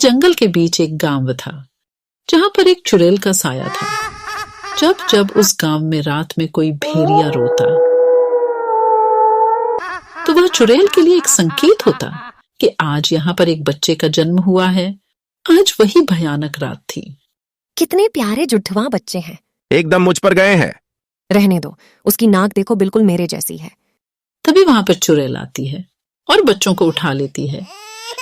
जंगल के बीच एक गांव था जहां पर एक चुड़ैल का साया था। जब जब उस गांव में रात में कोई भेड़िया रोता तो वह चुड़ैल के लिए एक संकेत होता कि आज यहाँ पर एक बच्चे का जन्म हुआ है। आज वही भयानक रात थी। कितने प्यारे जुड़वा बच्चे हैं। एकदम मुझ पर गए हैं। रहने दो, उसकी नाक देखो बिल्कुल मेरे जैसी है। तभी वहां पर चुड़ैल आती है और बच्चों को उठा लेती है।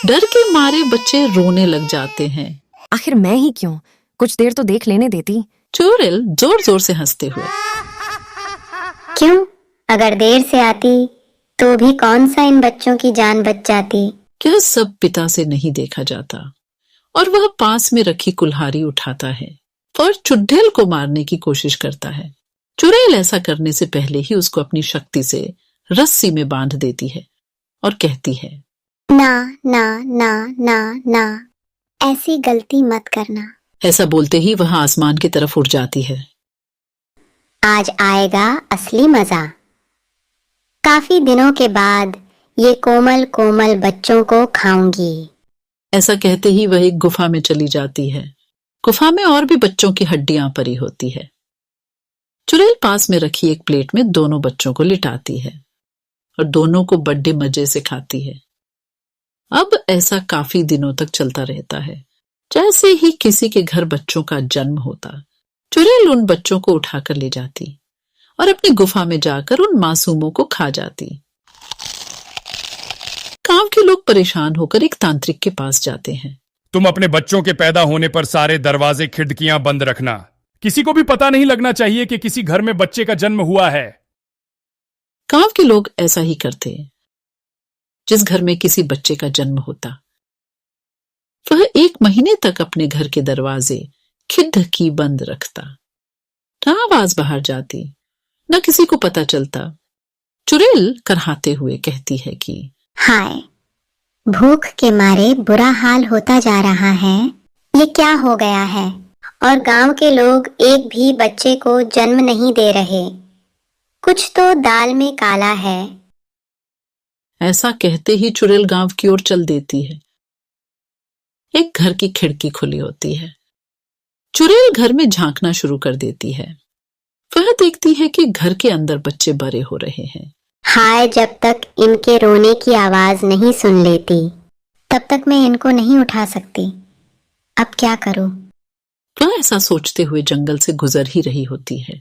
डर के मारे बच्चे रोने लग जाते हैं। आखिर मैं ही क्यों, कुछ देर तो देख लेने देती। चुड़ैल जोर जोर से हंसते हुए, क्यों, अगर देर से आती तो भी कौन सा इन बच्चों की जान बच जाती। यह सब पिता से नहीं देखा जाता और वह पास में रखी कुल्हाड़ी उठाता है और चुड़ैल को मारने की कोशिश करता है। चुड़ैल ऐसा करने से पहले ही उसको अपनी शक्ति से रस्सी में बांध देती है और कहती है, ना ना ना ना ना, ऐसी गलती मत करना। ऐसा बोलते ही वह आसमान की तरफ उड़ जाती है। आज आएगा असली मजा। काफी दिनों के बाद ये कोमल कोमल बच्चों को खाऊंगी। ऐसा कहते ही वह एक गुफा में चली जाती है। गुफा में और भी बच्चों की हड्डियां पड़ी होती है। चुड़ैल पास में रखी एक प्लेट में दोनों बच्चों को लिटाती है और दोनों को बड़े मजे से खाती है। अब ऐसा काफी दिनों तक चलता रहता है। जैसे ही किसी के घर बच्चों का जन्म होता, चुड़ैल उन बच्चों को उठाकर ले जाती और अपनी गुफा में जाकर उन मासूमों को खा जाती। गांव के लोग परेशान होकर एक तांत्रिक के पास जाते हैं। तुम अपने बच्चों के पैदा होने पर सारे दरवाजे खिड़कियां बंद रखना। किसी को भी पता नहीं लगना चाहिए कि किसी घर में बच्चे का जन्म हुआ है। गांव के लोग ऐसा ही करते। जिस घर में किसी बच्चे का जन्म होता, वह 1 महीने तक अपने घर के दरवाजे खिड़की बंद रखता। न आवाज बाहर जाती, न किसी को पता चलता। चुड़ैल करहाते हुए कहती है कि हाय, भूख के मारे बुरा हाल होता जा रहा है। ये क्या हो गया है? और गांव के लोग एक भी बच्चे को जन्म नहीं दे रहे। कुछ तो दाल में काला है। ऐसा कहते ही चुड़ैल गांव की ओर चल देती है। एक घर की खिड़की खुली होती है। चुड़ैल घर में झांकना शुरू कर देती है। वह देखती है कि घर के अंदर बच्चे बड़े हो रहे हैं। हाय, जब तक इनके रोने की आवाज नहीं सुन लेती तब तक मैं इनको नहीं उठा सकती। अब क्या करूं? वह ऐसा सोचते हुए जंगल से गुजर ही रही होती है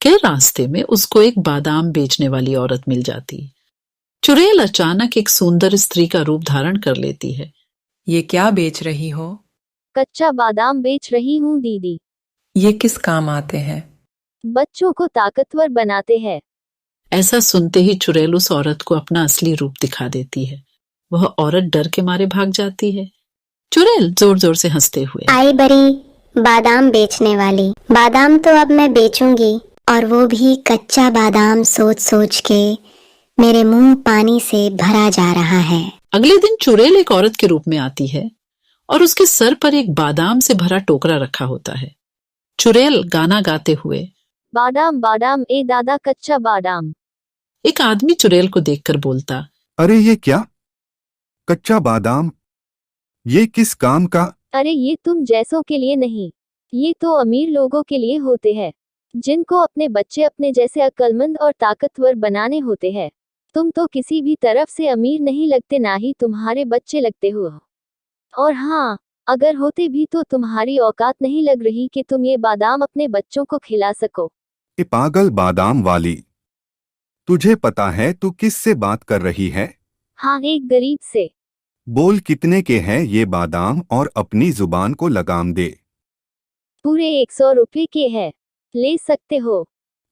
कि रास्ते में उसको एक बादाम बेचने वाली औरत मिल जाती। चुड़ैल अचानक एक सुंदर स्त्री का रूप धारण कर लेती है। ये क्या बेच रही हो? कच्चा बादाम बेच रही हूँ दीदी। ये किस काम आते हैं? बच्चों को ताकतवर बनाते हैं। ऐसा सुनते ही चुड़ैल उस औरत को अपना असली रूप दिखा देती है। वह औरत डर के मारे भाग जाती है। चुड़ैल जोर जोर से हंसते हुए, आई बड़ी बादाम बेचने वाली। बादाम तो अब मैं बेचूंगी, और वो भी कच्चा बादाम। सोच सोच के मेरे मुंह पानी से भरा जा रहा है। अगले दिन चुड़ैल एक औरत के रूप में आती है और उसके सर पर एक बादाम से भरा टोकरा रखा होता है। चुड़ैल गाना गाते हुए, बादाम बादाम ए दादा कच्चा बादाम। एक आदमी चुड़ैल को देखकर बोलता, अरे ये क्या? कच्चा बादाम? ये किस काम का? अरे ये तुम जैसों के लिए नहीं, ये तो अमीर लोगों के लिए होते हैं, जिनको अपने बच्चे अपने जैसे अक्लमंद और ताकतवर बनाने होते हैं। तुम तो किसी भी तरफ से अमीर नहीं लगते, ना ही तुम्हारे बच्चे लगते हो। और हाँ, अगर होते भी तो तुम्हारी औकात नहीं लग रही कि तुम ये बादाम अपने बच्चों को खिला सको। ये पागल बादाम वाली, तुझे पता है तू किस से बात कर रही है? हाँ, एक गरीब से। बोल कितने के हैं ये बादाम और अपनी जुबान को लगाम दे। पूरे 100 रुपए के हैं, ले सकते हो।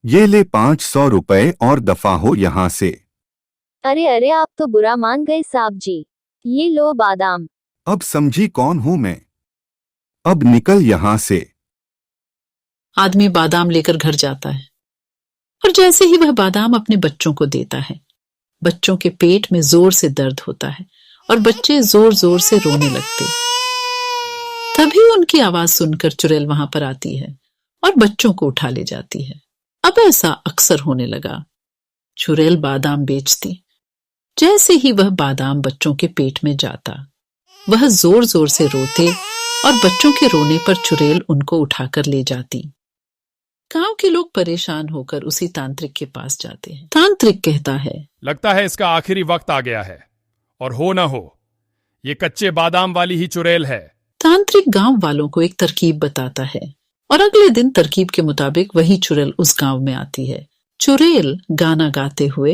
ये ले 500 रुपए और दफा हो यहाँ से। अरे अरे, आप तो बुरा मान गए साहब जी। ये लो बादाम। अब समझी कौन हूं मैं? अब निकल यहाँ से। आदमी बादाम लेकर घर जाता है और जैसे ही वह बादाम अपने बच्चों को देता है, बच्चों के पेट में जोर से दर्द होता है और बच्चे जोर जोर से रोने लगते। तभी उनकी आवाज सुनकर चुड़ैल वहां पर आती है और बच्चों को उठा ले जाती है। अब ऐसा अक्सर होने लगा। चुड़ैल बादाम बेचती। जैसे ही वह बादाम बच्चों के पेट में जाता, वह जोर जोर से रोते और बच्चों के रोने पर चुड़ैल उनको उठाकर ले जाती। गांव के लोग परेशान होकर उसी तांत्रिक के पास जाते हैं। तांत्रिक कहता है, लगता है इसका आखिरी वक्त आ गया है, और हो न हो ये कच्चे बादाम वाली ही चुड़ैल है। तांत्रिक गांव वालों को एक तरकीब बताता है और अगले दिन तरकीब के मुताबिक वही चुड़ैल उस गांव में आती है। चुड़ैल गाना गाते हुए,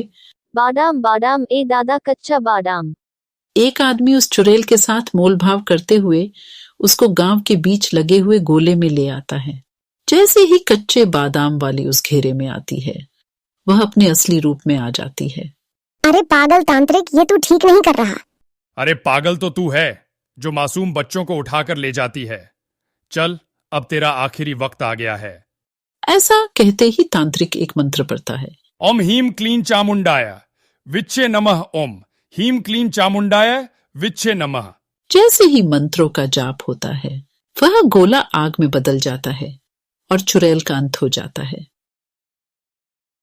बादाम बादाम ए दादा कच्चा बादाम। एक आदमी उस चुड़ैल के साथ मोल भाव करते हुए उसको गांव के बीच लगे हुए गोले में ले आता है। जैसे ही कच्चे बादाम वाली उस घेरे में आती है, वह अपने असली रूप में आ जाती है। अरे पागल तांत्रिक, ये तू ठीक नहीं कर रहा। अरे पागल तो तू है जो मासूम बच्चों को उठाकर ले जाती है। चल, अब तेरा आखिरी वक्त आ गया है। ऐसा कहते ही तांत्रिक एक मंत्र पढ़ता है। ओम हीम क्लीन चामुंडाय विच्चे नमः। ओम हीम क्लीन चामुंडाय विच्चे नमः। जैसे ही मंत्रों का जाप होता है, वह गोला आग में बदल जाता है और चुड़ैल का अंत हो जाता है।